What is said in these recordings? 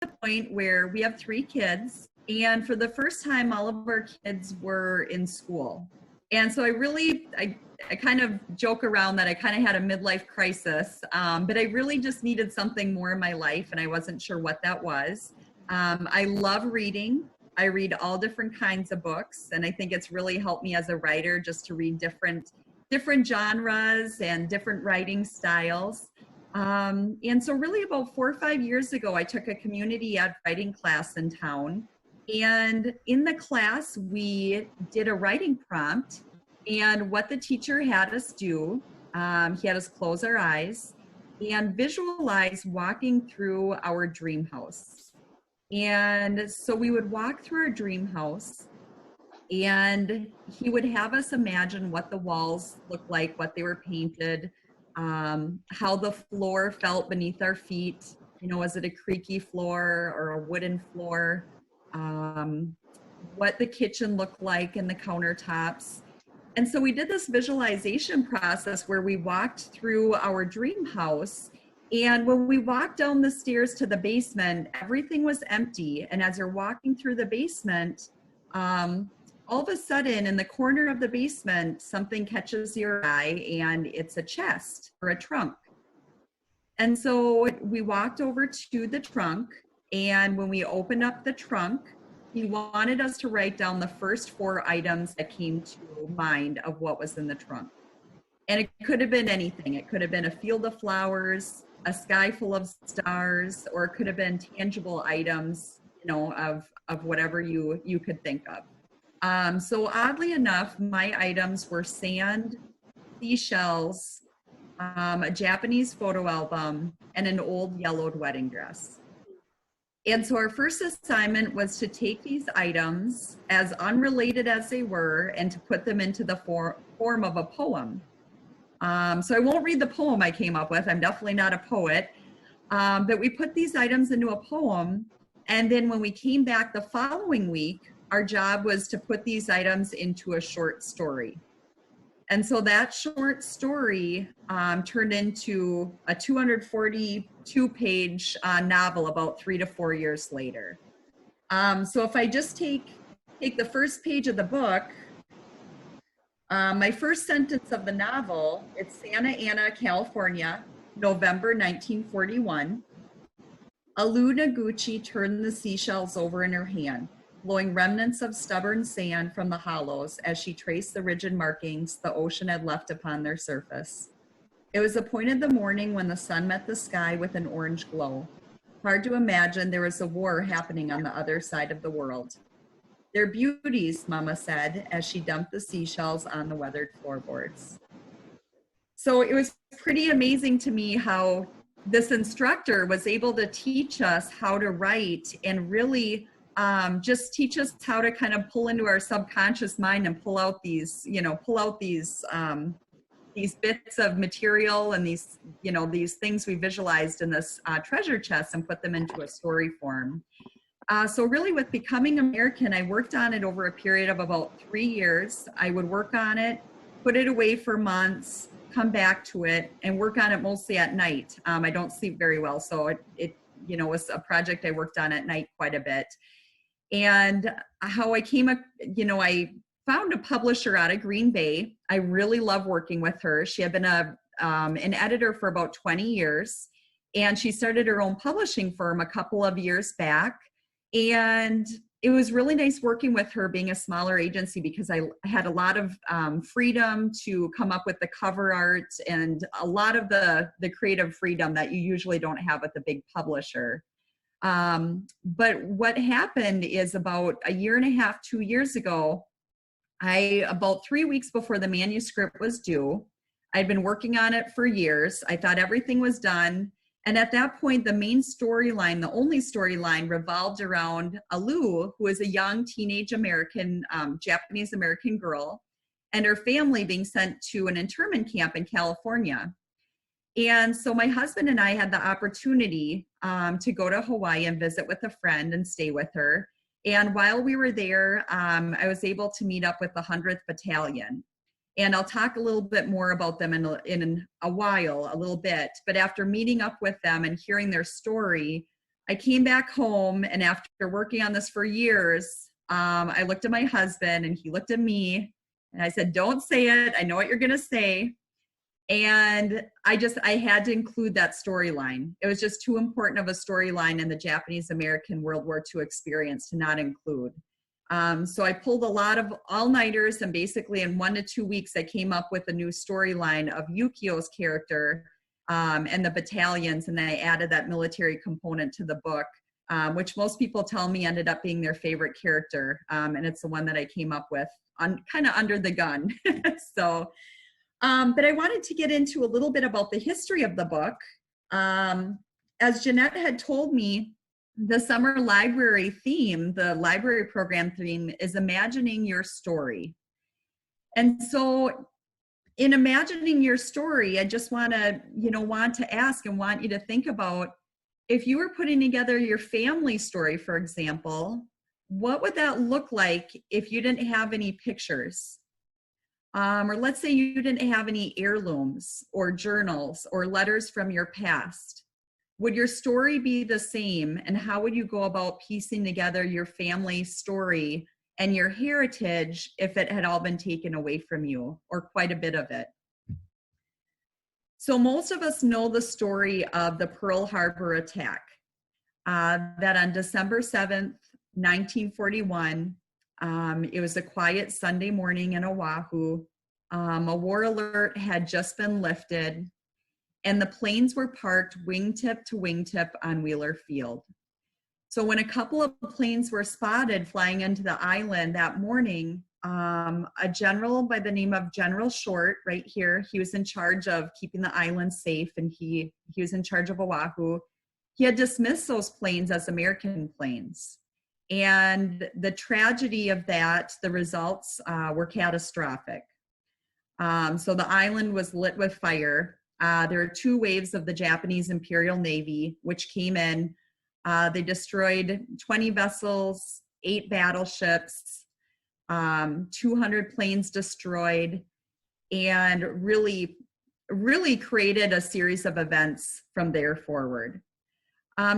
the point where we have 3 kids, and for the first time, all of our kids were in school. And so I kind of joke around that I kind of had a midlife crisis, but I really just needed something more in my life, and I wasn't sure what that was. I love reading. I read all different kinds of books, and I think it's really helped me as a writer just to read different genres and different writing styles. And so really about 4 or 5 years ago, I took a community ed writing class in town. And in the class, we did a writing prompt. And what the teacher had us do, he had us close our eyes and visualize walking through our dream house. And so we would walk through our dream house, and he would have us imagine what the walls looked like, what they were painted, how the floor felt beneath our feet. You know, was it a creaky floor or a wooden floor? What the kitchen looked like and the countertops. And so we did this visualization process where we walked through our dream house. And when we walked down the stairs to the basement, everything was empty. And as you're walking through the basement, all of a sudden in the corner of the basement, something catches your eye, and it's a chest or a trunk. And so we walked over to the trunk, and when we opened up the trunk, he wanted us to write down the first 4 items that came to mind of what was in the trunk. And it could have been anything. It could have been a field of flowers, a sky full of stars, or it could have been tangible items, you know, of whatever you could think of. So oddly enough, my items were sand, seashells, a Japanese photo album, and an old yellowed wedding dress. And so our first assignment was to take these items, as unrelated as they were, and to put them into the form of a poem. So I won't read the poem I came up with. I'm definitely not a poet. But we put these items into a poem. And then when we came back the following week, our job was to put these items into a short story. And so that short story turned into a 242-page novel about 3 to 4 years later. So if I just take the first page of the book, my first sentence of the novel, it's Santa Ana, California, November 1941. Alu Noguchi turned the seashells over in her hand, blowing remnants of stubborn sand from the hollows as she traced the rigid markings the ocean had left upon their surface. It was the point of the morning when the sun met the sky with an orange glow. Hard to imagine there was a war happening on the other side of the world. They're beauties, Mama said, as she dumped the seashells on the weathered floorboards. So it was pretty amazing to me how this instructor was able to teach us how to write and really just teach us how to kind of pull into our subconscious mind and pull out these bits of material and these things we visualized in this treasure chest and put them into a story form. So really with Becoming American, I worked on it over a period of about 3 years. I would work on it, put it away for months, come back to it, and work on it mostly at night. I don't sleep very well, so it was a project I worked on at night quite a bit. And how I I found a publisher out of Green Bay. I really love working with her. She had been an editor for about 20 years, and she started her own publishing firm a couple of years back. And it was really nice working with her, being a smaller agency, because I had a lot of freedom to come up with the cover art and a lot of the creative freedom that you usually don't have with a big publisher. But what happened is about a year and a half, 2 years ago, about 3 weeks before the manuscript was due, I'd been working on it for years. I thought everything was done. And at that point, the main storyline, the only storyline, revolved around Alu, who is a young teenage American, Japanese American girl, and her family being sent to an internment camp in California. And so my husband and I had the opportunity to go to Hawaii and visit with a friend and stay with her. And while we were there, I was able to meet up with the 100th Battalion. And I'll talk a little bit more about them in a while, a little bit. But after meeting up with them and hearing their story, I came back home, and after working on this for years, I looked at my husband and he looked at me, and I said, "Don't say it. I know what you're going to say." And I had to include that storyline. It was just too important of a storyline in the Japanese American World War II experience to not include. So I pulled a lot of all-nighters, and basically in 1 to 2 weeks, I came up with a new storyline of Yukio's character and the battalions, and then I added that military component to the book, which most people tell me ended up being their favorite character, and it's the one that I came up with kind of under the gun. So, but I wanted to get into a little bit about the history of the book. As Jeanette had told me, the summer library theme, the library program theme, is imagining your story. And so in imagining your story, I just want to ask and want you to think about, if you were putting together your family story, for example, what would that look like if you didn't have any pictures? Or let's say you didn't have any heirlooms or journals or letters from your past. Would your story be the same? And how would you go about piecing together your family story and your heritage if it had all been taken away from you, or quite a bit of it? So most of us know the story of the Pearl Harbor attack, that on December 7th, 1941, it was a quiet Sunday morning in Oahu. A war alert had just been lifted, and the planes were parked wingtip to wingtip on Wheeler Field. So when a couple of planes were spotted flying into the island that morning, a general by the name of General Short, right here, he was in charge of keeping the island safe, and he was in charge of Oahu. He had dismissed those planes as American planes. And the tragedy of that, the results were catastrophic. So the island was lit with fire. There were 2 waves of the Japanese Imperial Navy, which came in. They destroyed 20 vessels, 8 battleships, 200 planes destroyed, and really created a series of events from there forward.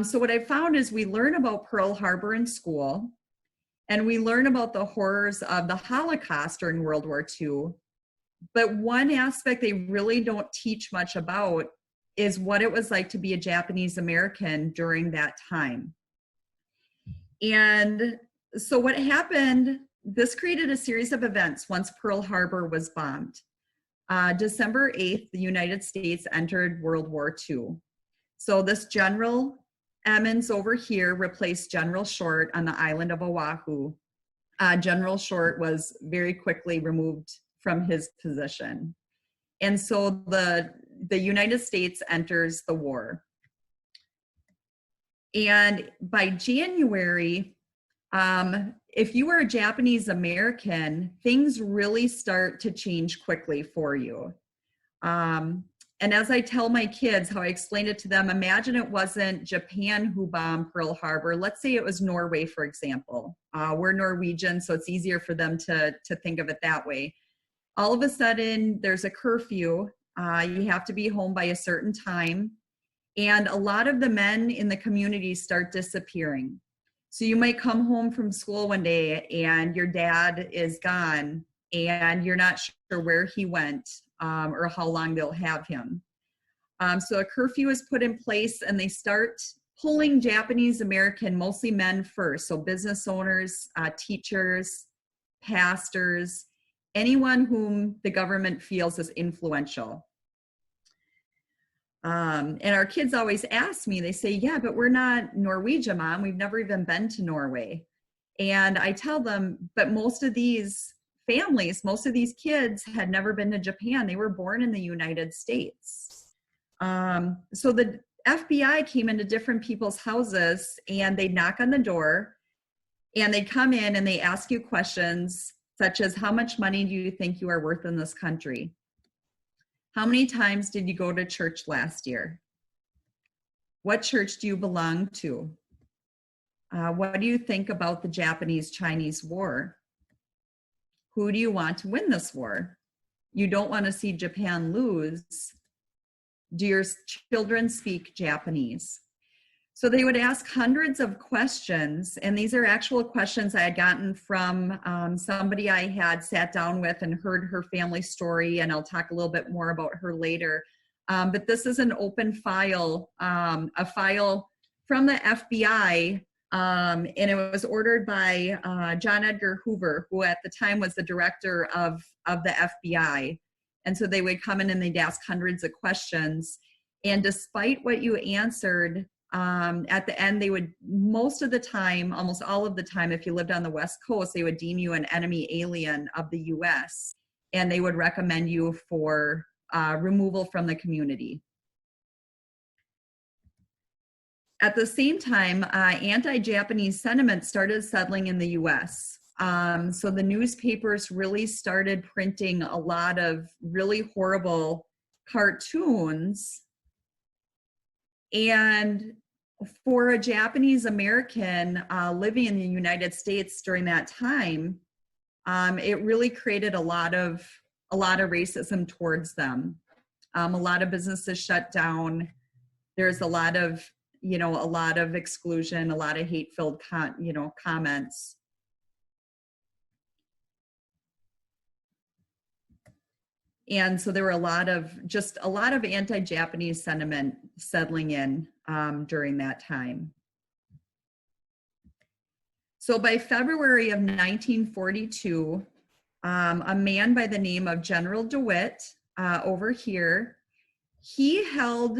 So what I found is we learn about Pearl Harbor in school, and we learn about the horrors of the Holocaust during World War II. But one aspect they really don't teach much about is what it was like to be a Japanese American during that time. And so what happened, this created a series of events once Pearl Harbor was bombed. December 8th, the United States entered World War II. So this General Emmons over here replaced General Short on the island of Oahu. General Short was very quickly removed from his position. And so the United States enters the war. And by January, if you were a Japanese American, things really start to change quickly for you. And as I tell my kids, how I explained it to them, imagine it wasn't Japan who bombed Pearl Harbor. Let's say it was Norway, for example. We're Norwegian, so it's easier for them to think of it that way. All of a sudden, there's a curfew. You have to be home by a certain time. And a lot of the men in the community start disappearing. So you might come home from school one day and your dad is gone and you're not sure where he went or how long they'll have him. So a curfew is put in place, and they start pulling Japanese American, mostly men first. So business owners, teachers, pastors, anyone whom the government feels is influential. And our kids always ask me, they say, yeah, but we're not Norwegian, Mom. We've never even been to Norway. And I tell them, but most of these families, most of these kids had never been to Japan. They were born in the United States. So the FBI came into different people's houses and they'd knock on the door and they'd come in and they ask you questions such as, how much money do you think you are worth in this country? How many times did you go to church last year? What church do you belong to? What do you think about the Japanese-Chinese war? Who do you want to win this war? You don't want to see Japan lose. Do your children speak Japanese? So they would ask hundreds of questions, and these are actual questions I had gotten from somebody I had sat down with and heard her family story, and I'll talk a little bit more about her later. But this is an open file, a file from the FBI, and it was ordered by John Edgar Hoover, who at the time was the director of the FBI. And so they would come in and they'd ask hundreds of questions. And despite what you answered, at the end, they would, most of the time, almost all of the time, if you lived on the West Coast, they would deem you an enemy alien of the US, and they would recommend you for removal from the community. At the same time, anti-Japanese sentiment started settling in the US. So the newspapers really started printing a lot of really horrible cartoons. And for a Japanese American living in the United States during that time, it really created a lot of racism towards them. A lot of businesses shut down. There's a lot of exclusion, a lot of hate-filled comments. And so there were a lot of anti-Japanese sentiment settling in during that time. So by February of 1942, a man by the name of General DeWitt over here, he held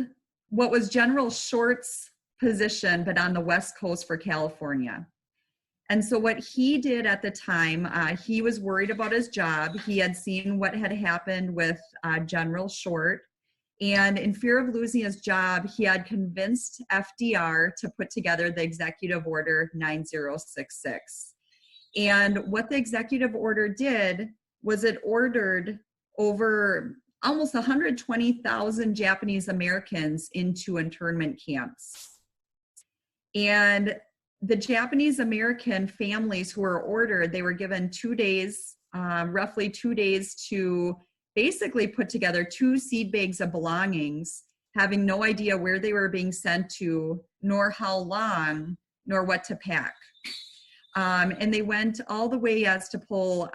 what was General Short's position, but on the West Coast for California. And so what he did at the time, he was worried about his job. He had seen what had happened with General Short. And in fear of losing his job, he had convinced FDR to put together the Executive Order 9066. And what the Executive Order did was it ordered over almost 120,000 Japanese Americans into internment camps. And the Japanese American families who were ordered, they were given 2 days, roughly 2 days, to basically put together 2 seed bags of belongings, having no idea where they were being sent to, nor how long, nor what to pack. And they went all the way as to pull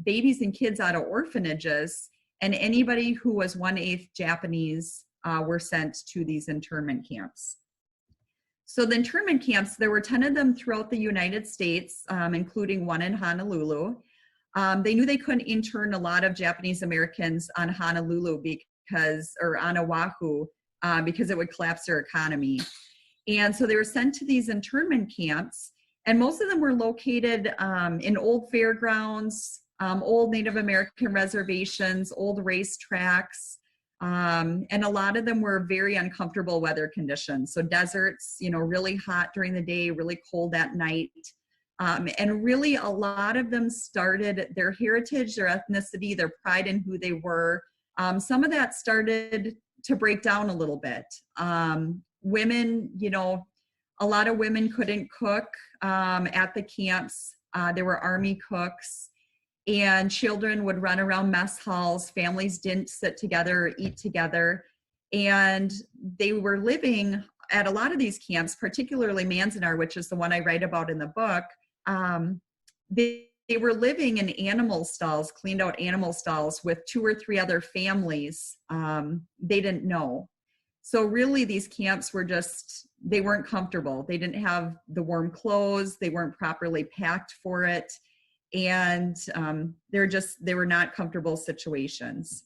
babies and kids out of orphanages, and anybody who was 1/8 Japanese were sent to these internment camps. So the internment camps, there were 10 of them throughout the United States, including one in Honolulu. They knew they couldn't intern a lot of Japanese Americans on Honolulu or on Oahu because it would collapse their economy. And so they were sent to these internment camps, and most of them were located in old fairgrounds, old Native American reservations, old racetracks. And a lot of them were very uncomfortable weather conditions. So deserts, really hot during the day, really cold at night. And really a lot of them started their heritage, their ethnicity, their pride in who they were. Some of that started to break down a little bit. Women, a lot of women couldn't cook at the camps. There were army cooks. And children would run around mess halls. Families didn't sit together or eat together. And they were living at a lot of these camps, particularly Manzanar, which is the one I write about in the book. They were living in animal stalls, cleaned out animal stalls with 2 or 3 other families they didn't know. So really these camps were they weren't comfortable. They didn't have the warm clothes. They weren't properly packed for it. And they were not comfortable situations.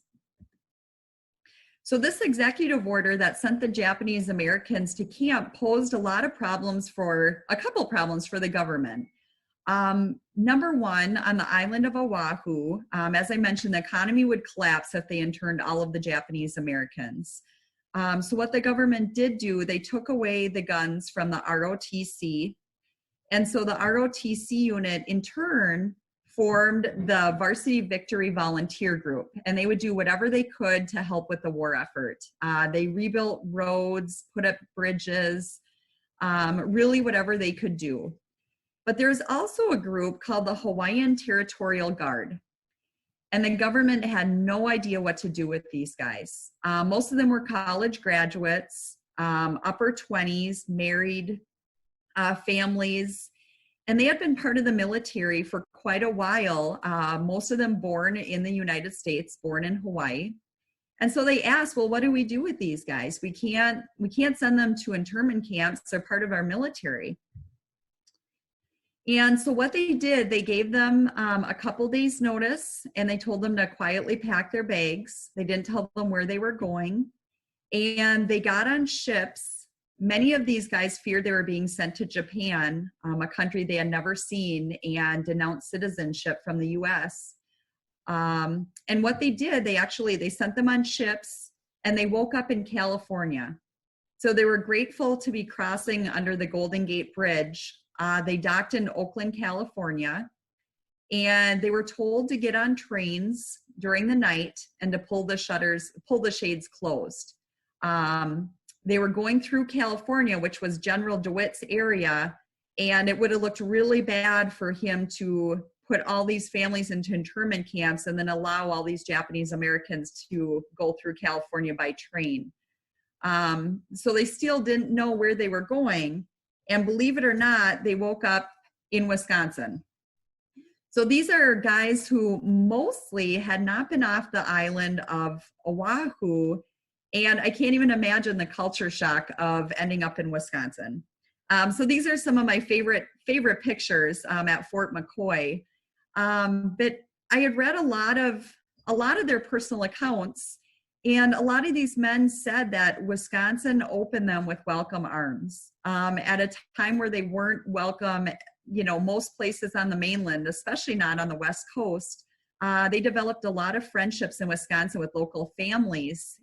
So this executive order that sent the Japanese Americans to camp posed a couple problems for the government. Number one, on the island of Oahu, as I mentioned, the economy would collapse if they interned all of the Japanese Americans. So what the government did do, they took away the guns from the ROTC. And so the ROTC unit in turn formed the Varsity Victory Volunteer Group, and they would do whatever they could to help with the war effort. They rebuilt roads, put up bridges, really whatever they could do. But there's also a group called the Hawaiian Territorial Guard, and the government had no idea what to do with these guys. Most of them were college graduates. upper 20s, married families, and they had been part of the military for quite a while, most of them born in the United States, born in Hawaii. And so they asked, well, what do we do with these guys? We can't send them to internment camps. They're part of our military. And so what they did, they gave them a couple days notice, and they told them to quietly pack their bags. They didn't tell them where they were going. And they got on ships. Many of these guys feared they were being sent to Japan, a country they had never seen, and denounced citizenship from the US. And what they did, they sent them on ships, and they woke up in California. So they were grateful to be crossing under the Golden Gate Bridge. They docked in Oakland, California, and they were told to get on trains during the night and to pull the shades closed. They were going through California, which was General DeWitt's area, and it would have looked really bad for him to put all these families into internment camps and then allow all these Japanese Americans to go through California by train. So they still didn't know where they were going. And believe it or not, they woke up in Wisconsin. So these are guys who mostly had not been off the island of Oahu. And I can't even imagine the culture shock of ending up in Wisconsin. So these are some of my favorite pictures at Fort McCoy. But I had read a lot of their personal accounts, and a lot of these men said that Wisconsin opened them with welcome arms at a time where they weren't welcome, most places on the mainland, especially not on the West Coast. They developed a lot of friendships in Wisconsin with local families,